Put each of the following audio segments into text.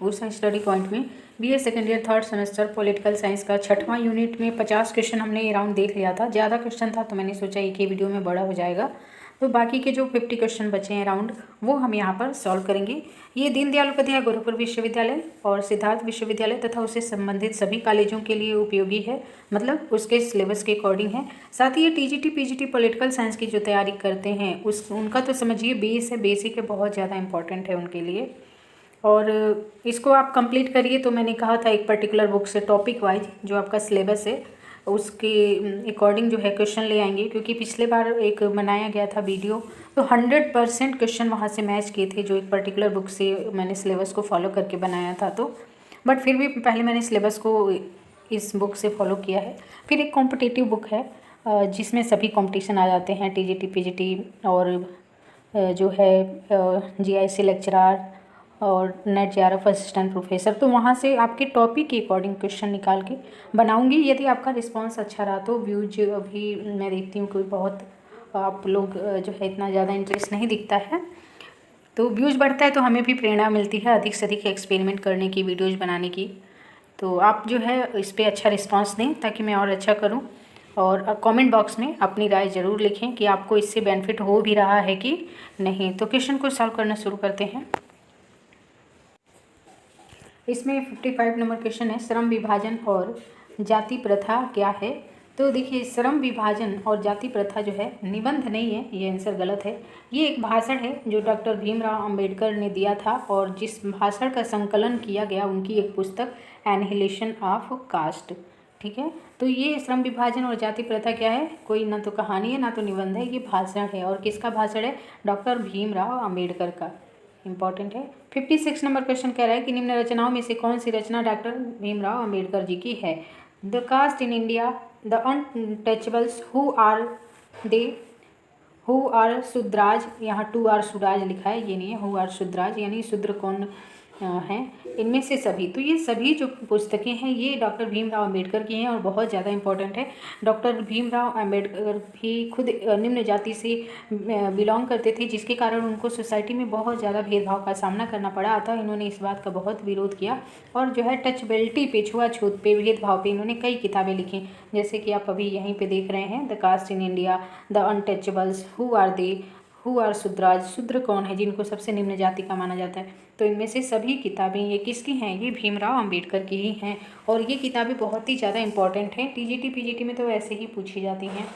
उस study point में BA second year third semester political science का 6वां यूनिट में 50 क्वेश्चन हमने ये राउंड देख लिया था। ज़्यादा क्वेश्चन था तो मैंने सोचा एक ही वीडियो में बड़ा हो जाएगा, तो बाकी के जो 50 क्वेश्चन बचे हैं राउंड वो हम यहाँ पर सॉल्व करेंगे। ये दीनदयाल उपाध्याय गुरुकुल विश्वविद्यालय और सिद्धार्थ विश्वविद्यालय तथा उससे संबंधित सभी कॉलेजों के लिए उपयोगी है, मतलब उसके सिलेबस के अकॉर्डिंग है। साथ ही ये टीजीटी पीजीटी पॉलिटिकल साइंस की जो तैयारी करते हैं उनका तो समझिए बेस है, बेसिक है, बहुत ज़्यादा इंपॉर्टेंट है उनके लिए। और इसको आप कंप्लीट करिए। तो मैंने कहा था एक पर्टिकुलर बुक से टॉपिक वाइज जो आपका सिलेबस है उसके अकॉर्डिंग जो है क्वेश्चन ले आएंगे, क्योंकि पिछले बार एक बनाया गया था वीडियो तो 100% क्वेश्चन वहाँ से मैच किए थे जो एक पर्टिकुलर बुक से मैंने सिलेबस को फॉलो करके बनाया था। तो बट फिर भी पहले मैंने सिलेबस को इस बुक से फॉलो किया है। फिर एक कॉम्पिटिटिव बुक है जिसमें सभी कॉम्पिटिशन आ जाते हैं, टीजीटी पीजीटी और जो है जीआईसी लेक्चरर और नेट जेआरएफ असिस्टेंट प्रोफेसर। तो वहाँ से आपके टॉपिक के अकॉर्डिंग क्वेश्चन निकाल के बनाऊंगी। यदि आपका रिस्पांस अच्छा रहा तो व्यूज अभी मैं देखती हूँ कोई बहुत आप लोग जो है इतना ज़्यादा इंटरेस्ट नहीं दिखता है, तो व्यूज बढ़ता है तो हमें भी प्रेरणा मिलती है अधिक से अधिक एक्सपेरिमेंट करने की, वीडियोज़ बनाने की। तो आप जो है इस पर अच्छा रिस्पॉन्स दें ताकि मैं और अच्छा करूँ। और कमेंट बॉक्स में अपनी राय ज़रूर लिखें कि आपको इससे बेनिफिट हो भी रहा है कि नहीं। तो क्वेश्चन को सॉल्व करना शुरू करते हैं। इसमें 55 नंबर क्वेश्चन है, श्रम विभाजन और जाति प्रथा क्या है। तो देखिए श्रम विभाजन और जाति प्रथा जो है निबंध नहीं है, ये आंसर गलत है। ये एक भाषण है जो डॉक्टर भीमराव अंबेडकर ने दिया था और जिस भाषण का संकलन किया गया उनकी एक पुस्तक एनिहिलेशन ऑफ कास्ट। ठीक है, तो ये श्रम विभाजन और जाति प्रथा क्या है, कोई ना तो कहानी है ना तो निबंध है, ये भाषण है। और किसका भाषण है, डॉक्टर भीमराव अंबेडकर का। इंपॉर्टेंट है। 56 नंबर क्वेश्चन कह रहा है कि निम्न रचनाओं में से कौन सी रचना डॉक्टर भीमराव अंबेडकर जी की है। The caste in India, the untouchables, who are Shudras, यहाँ टू आर शूद्राज लिखा है, ये नहीं है, हु आर शूद्राज यानी शूद्र कौन हैं, इनमें से सभी। तो ये सभी जो पुस्तकें हैं ये डॉक्टर भीमराव अंबेडकर की हैं और बहुत ज़्यादा इंपॉर्टेंट है। डॉक्टर भीमराव अंबेडकर भी खुद निम्न जाति से बिलोंग करते थे, जिसके कारण उनको सोसाइटी में बहुत ज़्यादा भेदभाव का सामना करना पड़ा। अतः इन्होंने इस बात का बहुत विरोध किया और जो है टचबिलिटी पे, छुआछूत पे, भेदभाव पे इन्होंने कई किताबें लिखी, जैसे कि आप अभी यहीं पे देख रहे हैं, the caste in India, the untouchables, who are Shudras, Shudra कौन है जिनको सबसे निम्न जाति का माना जाता है। तो इनमें से सभी किताबें ये किसकी हैं, ये भीमराव अंबेडकर की ही हैं और ये किताबें बहुत ही ज़्यादा इंपॉर्टेंट हैं। टीजीटी पीजीटी में तो ऐसे ही पूछी जाती हैं।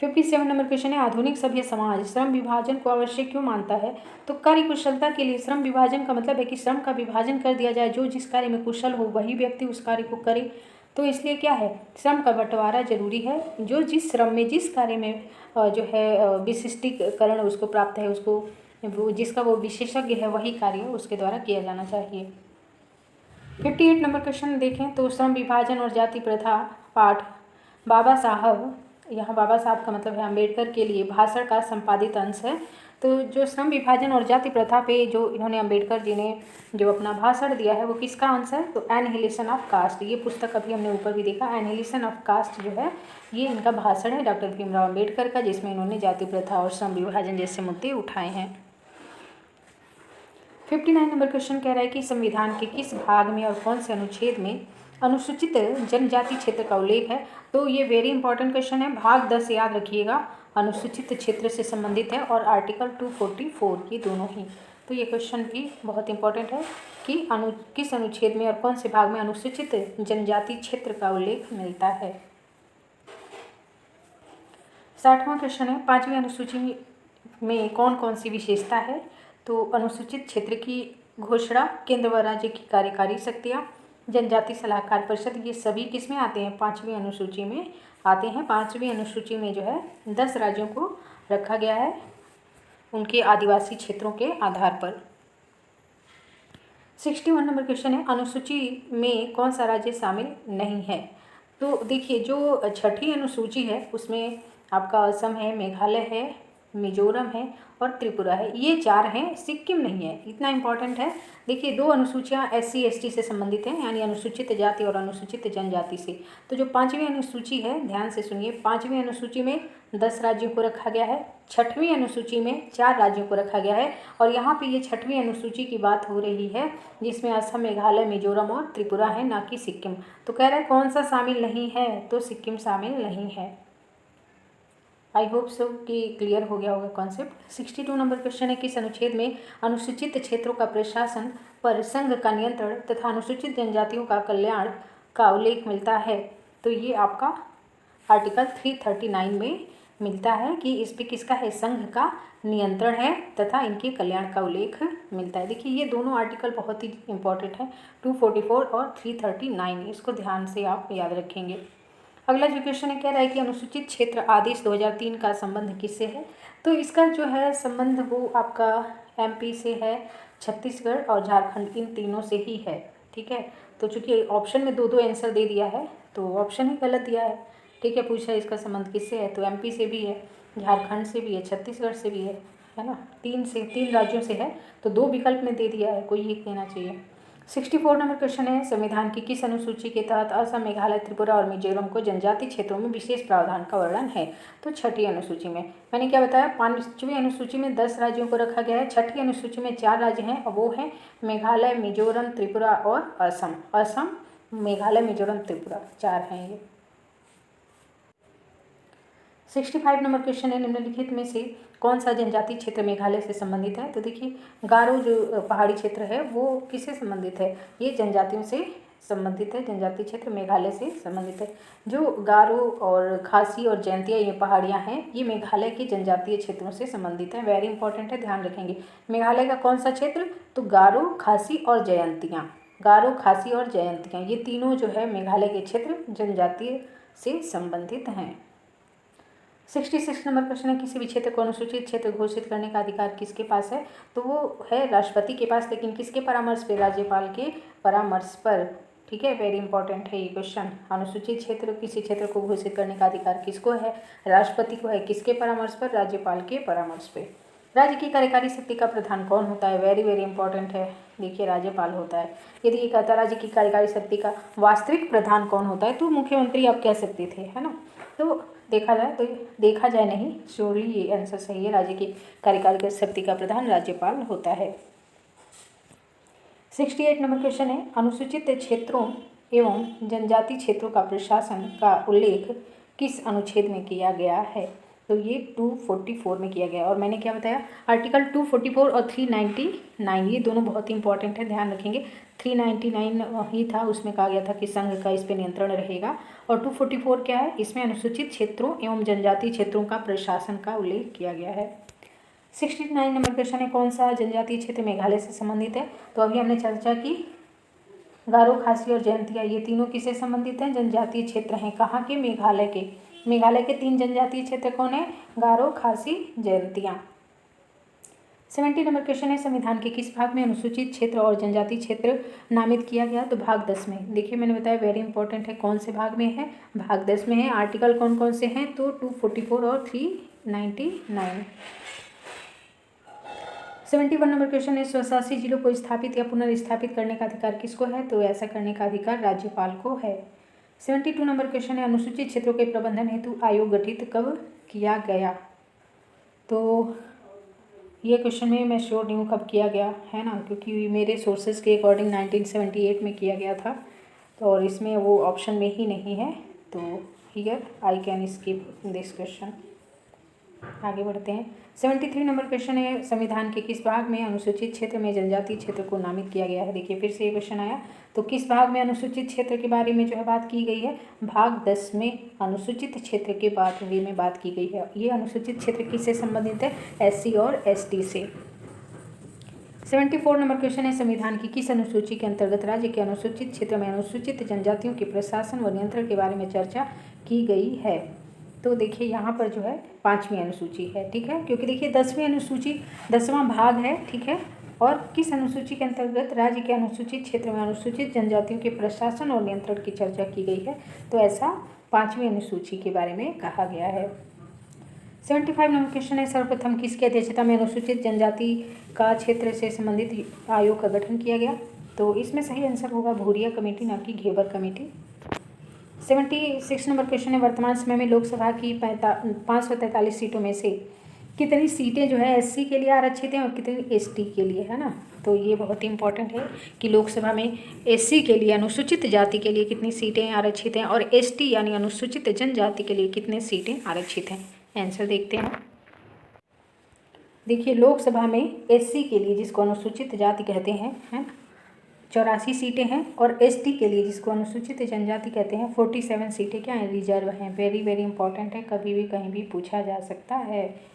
57 नंबर क्वेश्चन है, आधुनिक सभ्य समाज श्रम विभाजन को आवश्यक क्यों मानता है। तो कार्य कुशलता के लिए श्रम विभाजन का मतलब है कि श्रम का विभाजन कर दिया जाए, जो जिस कार्य में कुशल हो वही व्यक्ति उस कार्य को करे। तो इसलिए क्या है, श्रम का बंटवारा जरूरी है, जो जिस श्रम में जिस कार्य में जो है विशिष्टीकरण उसको प्राप्त है, उसको जिसका वो विशेषज्ञ है वही कार्य उसके द्वारा किया जाना चाहिए। 58 नंबर क्वेश्चन देखें तो श्रम विभाजन और जाति प्रथा पाठ बाबा साहब, यहाँ बाबा साहब का मतलब है अम्बेडकर के लिए भाषण का संपादित अंश है। तो जो श्रम विभाजन और जाति प्रथा पे जो इन्होंने अम्बेडकर जी ने जो अपना भाषण दिया है वो किसका अंश है, तो एनिहिलेशन ऑफ कास्ट। ये पुस्तक अभी हमने ऊपर भी देखा, एनिहिलेशन ऑफ कास्ट जो है ये इनका भाषण है डॉक्टर भीमराव अम्बेडकर का, जिसमें इन्होंने जाति प्रथा और श्रम विभाजन जैसे मुद्दे उठाए हैं। 59 नंबर क्वेश्चन कह रहा है कि संविधान के किस भाग में और कौन से अनुच्छेद में अनुसूचित जनजाति क्षेत्र का उल्लेख है। तो ये वेरी इंपॉर्टेंट क्वेश्चन है, भाग 10 याद रखिएगा, अनुसूचित क्षेत्र से संबंधित है और आर्टिकल 244 ये दोनों ही। तो ये क्वेश्चन भी बहुत इंपॉर्टेंट है कि किस अनुच्छेद में और कौन से भाग में अनुसूचित जनजाति क्षेत्र का उल्लेख मिलता है। 60वां क्वेश्चन है, 5वीं अनुसूची में कौन कौन सी विशेषता है। तो अनुसूचित क्षेत्र की घोषणा, केंद्र व राज्य की कार्यकारी शक्तियाँ, जनजाति सलाहकार परिषद, ये सभी किस में आते हैं, 5वीं अनुसूची में आते हैं। 5वीं अनुसूची में जो है 10 राज्यों को रखा गया है उनके आदिवासी क्षेत्रों के आधार पर। 61 नंबर क्वेश्चन है, अनुसूची में कौन सा राज्य शामिल नहीं है। तो देखिए जो 6ठी अनुसूची है उसमें आपका असम है, मेघालय है, मिजोरम है और त्रिपुरा है, ये 4 हैं, सिक्किम नहीं है। इतना इम्पॉर्टेंट है। देखिए 2 अनुसूचियाँ SC ST से संबंधित हैं, यानी अनुसूचित जाति और अनुसूचित जनजाति से। तो जो 5वीं अनुसूची है, ध्यान से सुनिए, 5वीं अनुसूची में 10 राज्यों को रखा गया है, 6वीं अनुसूची में 4 राज्यों को रखा गया है, और यहाँ पे ये 6वीं अनुसूची की बात हो रही है जिसमें असम, मेघालय, मिजोरम और त्रिपुरा है, ना कि सिक्किम। तो कह रहा है कौन सा शामिल नहीं है, तो सिक्किम शामिल नहीं है। आई होप सो कि क्लियर हो गया होगा कॉन्सेप्ट। 62 नंबर क्वेश्चन है, किस अनुच्छेद में अनुसूचित क्षेत्रों का प्रशासन पर संघ का नियंत्रण तथा अनुसूचित जनजातियों का कल्याण का उल्लेख मिलता है? तो ये आपका आर्टिकल 339 में मिलता है कि इस पे किसका है, संघ का नियंत्रण है तथा इनके कल्याण का उल्लेख मिलता है। देखिए ये दोनों आर्टिकल बहुत ही इंपॉर्टेंट है, 244 और 339, इसको ध्यान से आप याद रखेंगे। अगला जो क्वेश्चन है, कह रहा है कि अनुसूचित क्षेत्र आदेश 2003 का संबंध किससे है? तो इसका जो है संबंध वो आपका MP से है, छत्तीसगढ़ और झारखंड, इन तीनों से ही है। ठीक है, तो चूंकि ऑप्शन में 2 आंसर दे दिया है तो ऑप्शन ही गलत दिया है। ठीक है, पूछा इसका संबंध किससे है, तो MP से भी है, झारखंड से भी है, छत्तीसगढ़ से भी है ना, 3 राज्यों से है, तो 2 विकल्प में दे दिया है, कोई एक देना चाहिए। 64 नंबर क्वेश्चन है, संविधान की किस अनुसूची के तहत असम, मेघालय, त्रिपुरा और मिजोरम को जनजाति क्षेत्रों में विशेष प्रावधान का वर्णन है? तो 6ठी अनुसूची में। मैंने क्या बताया, 5वीं अनुसूची में 10 राज्यों को रखा गया है, 6ठी अनुसूची में 4 राज्य हैं और वो हैं मेघालय, मिजोरम, त्रिपुरा और असम। असम, मेघालय, मिजोरम, त्रिपुरा, 4 हैं ये। 65 नंबर क्वेश्चन है, निम्नलिखित में से कौन सा जनजातीय क्षेत्र मेघालय से संबंधित है? तो देखिए गारो जो पहाड़ी क्षेत्र है वो किससे संबंधित है, ये जनजातियों से संबंधित है, जनजातीय क्षेत्र मेघालय से संबंधित है। जो गारो और खासी और जयंतिया ये पहाड़ियाँ हैं, ये मेघालय के जनजातीय क्षेत्रों से संबंधित हैं। वेरी इंपॉर्टेंट है, ध्यान रखेंगे। मेघालय का कौन सा क्षेत्र, तो गारो, खासी और जयंतियाँ, गारो, खासी और जयंतियाँ, ये तीनों जो है मेघालय के क्षेत्र जनजातीय से संबंधित हैं। 66 नंबर क्वेश्चन है, किसी भी क्षेत्र को अनुसूचित क्षेत्र घोषित करने का अधिकार किसके पास है? तो वो है राष्ट्रपति के पास, लेकिन किसके परामर्श पे, राज्यपाल के परामर्श पर। ठीक है, वेरी इंपॉर्टेंट है ये क्वेश्चन। अनुसूचित क्षेत्र, किसी क्षेत्र को घोषित करने का अधिकार किसको है, राष्ट्रपति को है, किसके परामर्श पर, राज्यपाल के परामर्श पे। राज्य की कार्यकारी शक्ति का प्रधान कौन होता है? वेरी वेरी इंपॉर्टेंट है, देखिए राज्यपाल होता है। यदि ये कहता है राज्य की कार्यकारी शक्ति का वास्तविक प्रधान कौन होता है, तो मुख्यमंत्री आप कह सकते थे, है ना। तो देखा जाए नहीं, श्योरली ये आंसर सही है, राज्य की कार्यकारी शक्ति का प्रधान राज्यपाल होता है। 68 नंबर क्वेश्चन है, अनुसूचित क्षेत्रों एवं जनजाति क्षेत्रों का प्रशासन का उल्लेख किस अनुच्छेद में किया गया है? तो ये 244 में किया गया। और मैंने क्या बताया, आर्टिकल 244 और 399 ये दोनों बहुत ही इंपॉर्टेंट है, ध्यान रखेंगे। 399 ही था, उसमें कहा गया था कि संघ का इस पर नियंत्रण रहेगा, और 244 क्या है, इसमें अनुसूचित क्षेत्रों एवं जनजातीय क्षेत्रों का प्रशासन का उल्लेख किया गया है। 69 नंबर क्वेश्चन है, कौन सा जनजातीय क्षेत्र मेघालय से संबंधित है? तो अभी हमने चर्चा की, गारो, खासी और जयंतिया ये तीनों किससे संबंधित हैं, जनजातीय क्षेत्र हैं। कहाँ के, मेघालय के। मेघालय के 3 जनजातीय क्षेत्र कौन है, गारो, खासी, जयंतिया। 70 नंबर क्वेश्चन है, संविधान के किस भाग में अनुसूचित क्षेत्र और जनजातीय क्षेत्र नामित किया गया? तो भाग 10 में। देखिए मैंने बताया वेरी इंपॉर्टेंट है, कौन से भाग में है, भाग 10 में है। आर्टिकल कौन कौन से हैं, तो 244 और 399। 71 नंबर क्वेश्चन है, स्वशासी जिलों को स्थापित या पुनर्स्थापित करने का अधिकार किसको है? तो ऐसा करने का अधिकार राज्यपाल को है। 72 नंबर क्वेश्चन है, अनुसूचित क्षेत्रों के प्रबंधन हेतु आयोग गठित कब किया गया? तो ये क्वेश्चन में मैं श्योर नहीं हूँ कब किया गया, है ना, क्योंकि मेरे सोर्सेज के अकॉर्डिंग 1978 में किया गया था, तो और इसमें वो ऑप्शन में ही नहीं है, तो here I can skip this question. आगे बढ़ते हैं। 73 नंबर क्वेश्चन है, संविधान के किस भाग में अनुसूचित क्षेत्र में जनजातीय क्षेत्र को नामित किया गया है? देखिए फिर से ये क्वेश्चन आया, तो किस भाग में अनुसूचित क्षेत्र के बारे में जो है बात की गई है? भाग 10 में अनुसूचित क्षेत्र के बारे में बात की गई है। ये अनुसूचित क्षेत्र किससे संबंधित है? SC और ST से। 74 नंबर क्वेश्चन है, संविधान की किस अनुसूची के अंतर्गत राज्य के अनुसूचित क्षेत्र में अनुसूचित जनजातियों के प्रशासन व नियंत्रण के बारे में चर्चा की गई है? तो देखिए यहाँ पर जो है 5वीं अनुसूची है, ठीक है, क्योंकि देखिए 10वीं अनुसूची 10वां भाग है, ठीक है, और किस अनुसूची के अंतर्गत राज्य के अनुसूचित क्षेत्र में अनुसूचित जनजातियों के प्रशासन और नियंत्रण की चर्चा की गई है? तो ऐसा 5वीं अनुसूची के बारे में कहा गया है। 75 नंबर क्वेश्चन है, सर्वप्रथम किसकी अध्यक्षता में अनुसूचित जनजाति का क्षेत्र से संबंधित आयोग का गठन किया गया? तो इसमें सही आंसर होगा भूरिया कमेटी, ना कि घेवर कमेटी। 76 नंबर क्वेश्चन है, वर्तमान समय में लोकसभा की 543 सीटों में से कितनी सीटें जो है एससी के लिए आरक्षित हैं और कितनी एसटी के लिए, है ना? तो ये बहुत ही इंपॉर्टेंट है कि लोकसभा में एससी के लिए, अनुसूचित जाति के लिए कितनी सीटें आरक्षित हैं और एसटी यानी अनुसूचित जनजाति के लिए कितनी सीटें आरक्षित हैं। आंसर देखते हैं। देखिए, लोकसभा में एससी के लिए, जिसको अनुसूचित जाति कहते हैं, है 84 सीटें हैं, और एसटी के लिए, जिसको अनुसूचित जनजाति कहते हैं, 47 सीटें क्या हैं, रिजर्व हैं। वेरी वेरी इंपॉर्टेंट है, कभी भी कहीं भी पूछा जा सकता है,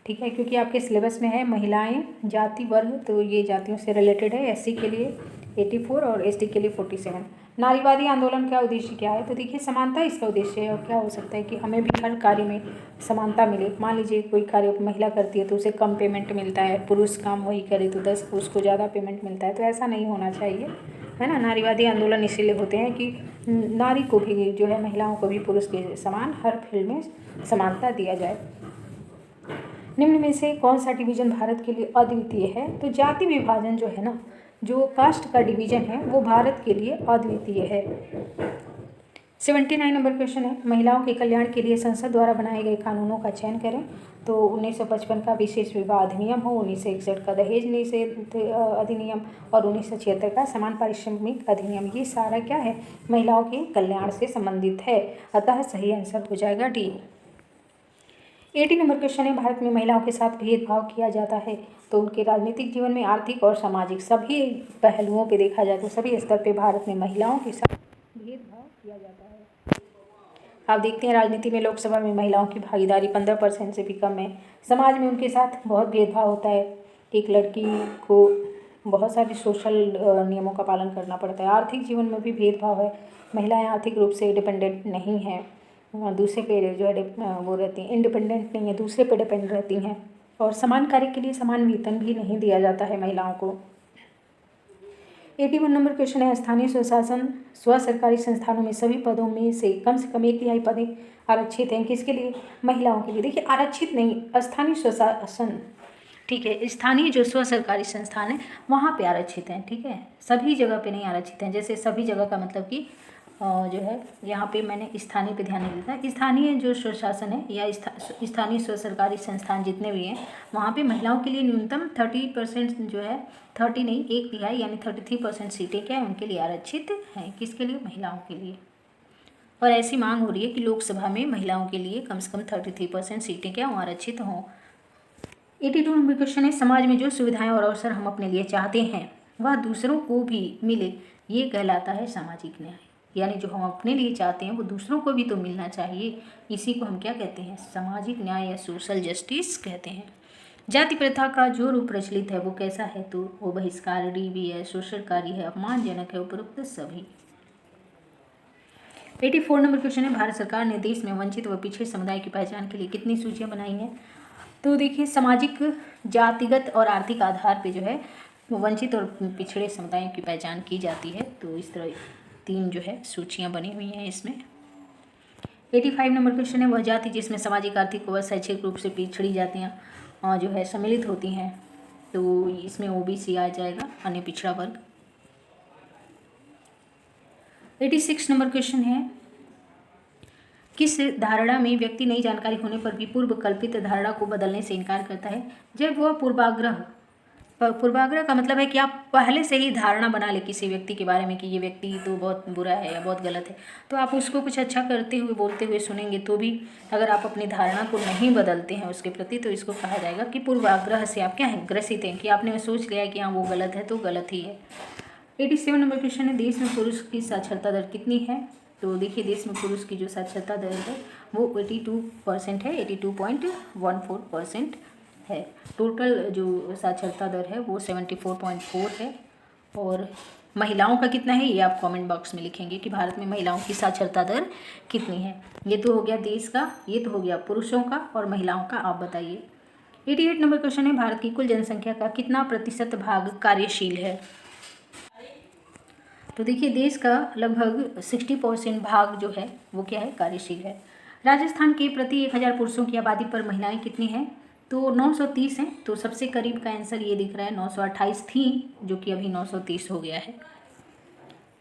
ठीक है, क्योंकि आपके सिलेबस में है महिलाएं, जाति, वर्ग, तो ये जातियों से रिलेटेड है। एससी के लिए 84 और एसटी के लिए 47। नारीवादी आंदोलन का उद्देश्य क्या है? तो देखिए, समानता इसका उद्देश्य है, और क्या हो सकता है कि हमें भी हर कार्य में समानता मिले। मान लीजिए कोई कार्य महिला करती है तो उसे कम पेमेंट मिलता है, पुरुष काम वही करे तो 10 उसको ज़्यादा पेमेंट मिलता है, तो ऐसा नहीं होना चाहिए, है ना। नारीवादी आंदोलन इसीलिए होते हैं कि नारी को भी जो है, महिलाओं को भी पुरुष के समान हर फील्ड में समानता दिया जाए। निम्न में से कौन सा डिवीजन भारत के लिए अद्वितीय है? तो जाति विभाजन जो है ना, जो कास्ट का डिवीजन है, वो भारत के लिए अद्वितीय है। 79 नंबर क्वेश्चन है, महिलाओं के कल्याण के लिए संसद द्वारा बनाए गए कानूनों का चयन करें। तो 1955 का विशेष विवाह अधिनियम हो, 1961 का दहेज निषेध अधिनियम और 1976 का समान पारिश्रमिक अधिनियम, ये सारा क्या है, महिलाओं के कल्याण से संबंधित है। अतः सही आंसर हो जाएगा डी। 80 नंबर क्वेश्चन है, भारत में महिलाओं के साथ भेदभाव किया जाता है। तो उनके राजनीतिक जीवन में, आर्थिक और सामाजिक सभी पहलुओं पे देखा जाए तो सभी स्तर पे भारत में महिलाओं के साथ भेदभाव किया जाता है। आप देखते हैं राजनीति में, लोकसभा में महिलाओं की भागीदारी 15% से भी कम है। समाज में उनके साथ बहुत भेदभाव होता है। एक लड़की को बहुत सारे सोशल नियमों का पालन करना पड़ता है। आर्थिक जीवन में भी भेदभाव है, महिलाएं आर्थिक रूप से डिपेंडेंट नहीं हैं, दूसरे पे जो है वो रहती हैं, इंडिपेंडेंट नहीं है, दूसरे पे डिपेंड रहती हैं। और समान कार्य के लिए समान वेतन भी नहीं दिया जाता है महिलाओं को। 81 नंबर क्वेश्चन है, स्थानीय स्वशासन स्व सरकारी संस्थानों में सभी पदों में से कम 1/3 पदें आरक्षित हैं, किसके लिए? महिलाओं के लिए। देखिए, आरक्षित नहीं, स्थानीय स्वशासन, ठीक है, स्थानीय जो स्व सरकारी संस्थान है वहाँ पे आरक्षित हैं, ठीक है, सभी जगह पे नहीं आरक्षित हैं। जैसे सभी जगह का मतलब कि जो है, यहाँ पे मैंने स्थानीय पे ध्यान नहीं देता। स्थानीय जो स्वशासन है या स्थानीय स्व सरकारी संस्थान जितने भी हैं, वहाँ पे महिलाओं के लिए न्यूनतम 30% जो है, 30 नहीं, 1/3 यानी 33% सीटें क्या है, उनके लिए आरक्षित हैं। किसके लिए? महिलाओं के लिए। और ऐसी मांग हो रही है कि लोकसभा में महिलाओं के लिए कम से कम 33% सीटें क्या हों, आरक्षित हों। 82 नंबर क्वेश्चन है, समाज में जो सुविधाएं और अवसर हम अपने लिए चाहते हैं वह दूसरों को भी मिले, ये कहलाता है सामाजिक न्याय। यानी जो हम अपने लिए चाहते हैं वो दूसरों को भी तो मिलना चाहिए, इसी को हम क्या कहते हैं? सामाजिक न्याय या सोशल जस्टिस कहते हैं। जाति प्रथा का जो रूप प्रचलित है वो कैसा है? तो वो बहिष्कारणी भी है, शोषणकारी है, अपमानजनक है, उपरोक्त सभी। 84 नंबर क्वेश्चन है, भारत सरकार ने देश में वंचित व पिछड़े समुदाय की पहचान के लिए कितनी सूचियाँ बनाई हैं? तो देखिए, सामाजिक, जातिगत और आर्थिक आधार पे जो है वंचित और पिछड़े समुदायों की पहचान की जाती है। तो इस तरह 3 जो है सूचियाँ बनी हुई हैं इसमें। 85 नंबर क्वेश्चन है, वह जाति जिसमें सामाजिक, आर्थिक व शैक्षिक रूप से पिछड़ी जातियाँ जो है सम्मिलित होती हैं। तो इसमें ओबीसी आ जाएगा, अन्य पिछड़ा वर्ग। 86 नंबर क्वेश्चन है, किस धारणा में व्यक्ति नई जानकारी होने पर भी पूर्व कल्पित धारणा को बदलने से इनकार करता है? जब वह पूर्वाग्रह का मतलब है कि आप पहले से ही धारणा बना ले किसी व्यक्ति के बारे में कि ये व्यक्ति तो बहुत बुरा है या बहुत गलत है, तो आप उसको कुछ अच्छा करते हुए, बोलते हुए सुनेंगे तो भी अगर आप अपनी धारणा को नहीं बदलते हैं उसके प्रति, तो इसको कहा जाएगा कि पूर्वाग्रह से आप क्या हैं, ग्रसित हैं, कि आपने सोच लिया कि हाँ वो गलत है तो गलत ही है। 87 नंबर क्वेश्चन है, देश में पुरुष की साक्षरता दर कितनी है? तो देखिए, देश में पुरुष की जो साक्षरता दर है वो 82% है, 82.14% है। टोटल जो साक्षरता दर है वो 74.4 है। और महिलाओं का कितना है ये आप कमेंट बॉक्स में लिखेंगे कि भारत में महिलाओं की साक्षरता दर कितनी है। ये तो हो गया देश का, ये तो हो गया पुरुषों का, और महिलाओं का आप बताइए। 88 नंबर क्वेश्चन है, भारत की कुल जनसंख्या का कितना प्रतिशत भाग कार्यशील है? तो देखिए, देश का लगभग 60% भाग जो है वो क्या है, कार्यशील है। राजस्थान के प्रति 1000 पुरुषों की आबादी पर महिलाएं कितनी हैं? तो 930 हैं। तो सबसे करीब का आंसर ये दिख रहा है, 928 थी, जो कि अभी 930 हो गया है।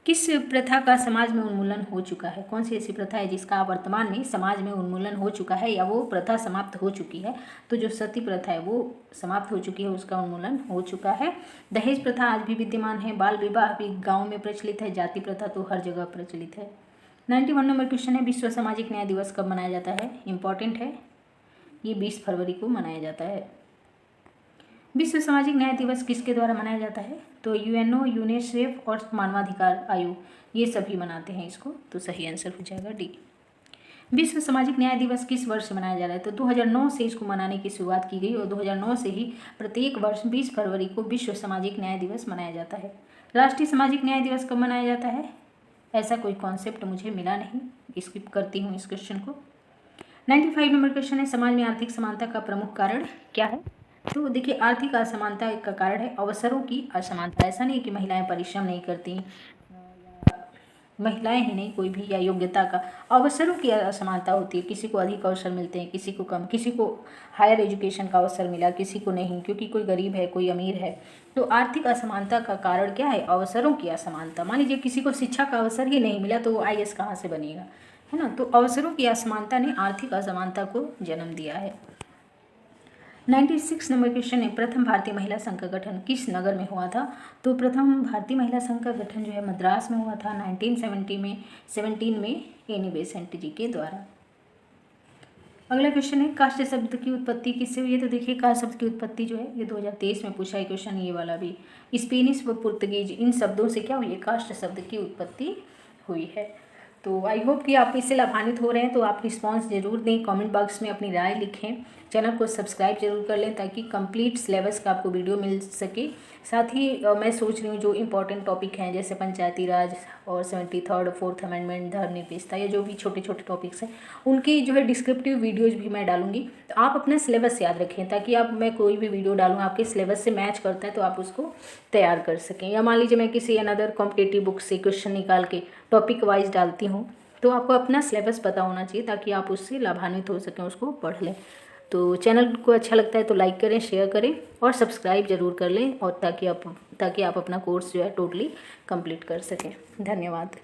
किस प्रथा का समाज में उन्मूलन हो चुका है? कौन सी ऐसी प्रथा है जिसका वर्तमान में समाज में उन्मूलन हो चुका है या वो प्रथा समाप्त हो चुकी है? तो जो सती प्रथा है वो समाप्त हो चुकी है, उसका उन्मूलन हो चुका है। दहेज प्रथा आज भी विद्यमान है। बाल विवाह भी गाँव में प्रचलित है। जाति प्रथा तो हर जगह प्रचलित है। 91 नंबर क्वेश्चन है, विश्व सामाजिक न्याय दिवस कब मनाया जाता है? इंपॉर्टेंट है, ये 20 फरवरी को मनाया जाता है। विश्व सामाजिक न्याय दिवस किसके द्वारा मनाया जाता है? तो यूएनओ, यूनिसेफ और मानवाधिकार आयोग, ये सभी मनाते हैं इसको। तो सही आंसर हो जाएगा डी। विश्व सामाजिक न्याय दिवस किस वर्ष से मनाया जा रहा है? तो 2009 से इसको मनाने की शुरुआत की गई और 2009 से ही प्रत्येक वर्ष 20 फरवरी को विश्व सामाजिक न्याय दिवस मनाया जाता है। राष्ट्रीय सामाजिक न्याय दिवस कब मनाया जाता है? ऐसा कोई कॉन्सेप्ट मुझे मिला नहीं, स्किप करती हूँ इस क्वेश्चन को। 95 नंबर क्वेश्चन है, समाज में आर्थिक समानता का प्रमुख कारण क्या है? तो देखिए, आर्थिक असमानता का कारण है अवसरों की असमानता। ऐसा नहीं कि महिलाएं परिश्रम नहीं करती, महिलाएं ही नहीं, कोई भी, या योग्यता का, अवसरों की असमानता होती है। किसी को अधिक अवसर मिलते हैं, किसी को कम, किसी को हायर एजुकेशन का अवसर मिला, किसी को नहीं, क्योंकि कोई गरीब है, कोई अमीर है। तो आर्थिक असमानता का कारण क्या है? अवसरों की असमानता। मान लीजिए किसी को शिक्षा का अवसर ही नहीं मिला तो वो IAS कहाँ से बनेगा, है ना। तो अवसरों की असमानता ने आर्थिक असमानता को जन्म दिया है। 96 नंबर क्वेश्चन है, प्रथम भारतीय महिला संघ का गठन किस नगर में हुआ था? तो प्रथम भारतीय महिला संघ का गठन जो है मद्रास में हुआ था 1917 में एनी बेसेंट जी के द्वारा। अगला क्वेश्चन है, कास्ट शब्द की उत्पत्ति किससे हुई है? तो देखिए, कास्ट शब्द की उत्पत्ति जो है ये 2023 में पूछा है क्वेश्चन, ये वाला भी। स्पेनिश व पुर्तगीज, इन शब्दों से क्या हुई है? कास्ट शब्द की उत्पत्ति हुई है। तो आई होप कि आप इससे लाभान्वित हो रहे हैं। तो आप रिस्पांस जरूर दें, कमेंट बॉक्स में अपनी राय लिखें, चैनल को सब्सक्राइब जरूर कर लें ताकि कंप्लीट सिलेबस का आपको वीडियो मिल सके। साथ ही मैं सोच रही हूँ जो इंपॉर्टेंट टॉपिक हैं जैसे पंचायती राज और 73rd 4th अमेंडमेंट, धर्मनिरपेक्षता, या जो भी छोटे छोटे टॉपिक्स हैं उनकी जो है डिस्क्रिप्टिव वीडियोज़ भी मैं डालूंगी। तो आप अपना सिलेबस याद रखें ताकि आप, मैं कोई भी वीडियो डालूँ आपके सिलेबस से मैच करता है तो आप उसको तैयार कर सकें। या मान लीजिए मैं किसी अनदर कॉम्पिटिटिव बुक से क्वेश्चन निकाल के टॉपिक वाइज डालती हूँ, तो आपको अपना सिलेबस पता होना चाहिए ताकि आप उससे लाभान्वित हो सकें, उसको पढ़ लें। तो चैनल को अच्छा लगता है तो लाइक करें, शेयर करें और सब्सक्राइब जरूर कर लें, और ताकि आप अपना कोर्स जो है टोटली कंप्लीट कर सकें। धन्यवाद।